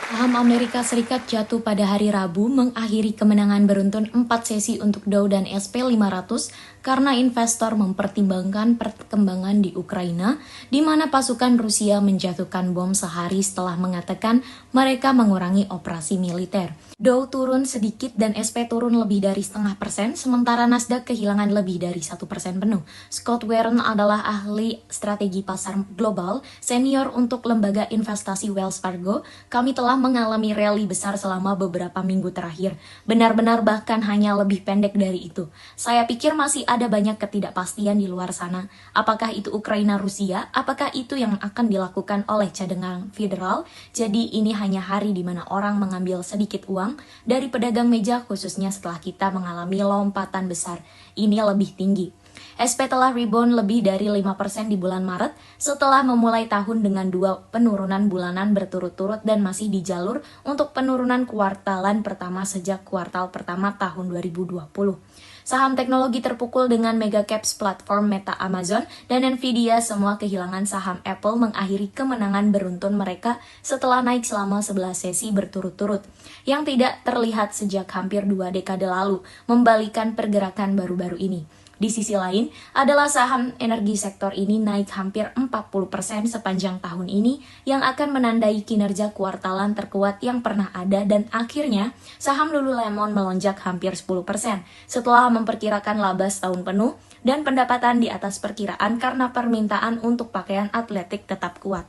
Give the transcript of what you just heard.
Saham Amerika Serikat jatuh pada hari Rabu mengakhiri kemenangan beruntun 4 sesi untuk Dow dan SP500 karena investor mempertimbangkan perkembangan di Ukraina, di mana pasukan Rusia menjatuhkan bom sehari setelah mengatakan mereka mengurangi operasi militer. Dow turun sedikit dan SP turun lebih dari 0,5%, sementara Nasdaq kehilangan lebih dari 1% penuh. Scott Warren adalah ahli strategi pasar global senior untuk lembaga investasi Wells Fargo. Kami telah mengalami rally besar selama beberapa minggu terakhir. Benar-benar bahkan hanya lebih pendek dari itu. Saya pikir masih ada banyak ketidakpastian di luar sana. Apakah itu Ukraina-Rusia? Apakah itu yang akan dilakukan oleh cadangan federal? Jadi ini hanya hari di mana orang mengambil sedikit uang dari pedagang meja, khususnya setelah kita mengalami lompatan besar. Ini lebih tinggi. SP telah rebound lebih dari 5% di bulan Maret setelah memulai tahun dengan 2 penurunan bulanan berturut-turut dan masih di jalur untuk penurunan kuartalan pertama sejak kuartal pertama tahun 2020. Saham teknologi terpukul dengan mega caps platform Meta, Amazon, dan Nvidia semua kehilangan. Saham Apple mengakhiri kemenangan beruntun mereka setelah naik selama 11 sesi berturut-turut, yang tidak terlihat sejak hampir 2 dekade lalu, membalikan pergerakan baru-baru ini. Di sisi lain, adalah saham energi sektor ini naik hampir 40% sepanjang tahun ini yang akan menandai kinerja kuartalan terkuat yang pernah ada, dan akhirnya saham Lululemon melonjak hampir 10% setelah memperkirakan laba setahun penuh dan pendapatan di atas perkiraan karena permintaan untuk pakaian atletik tetap kuat.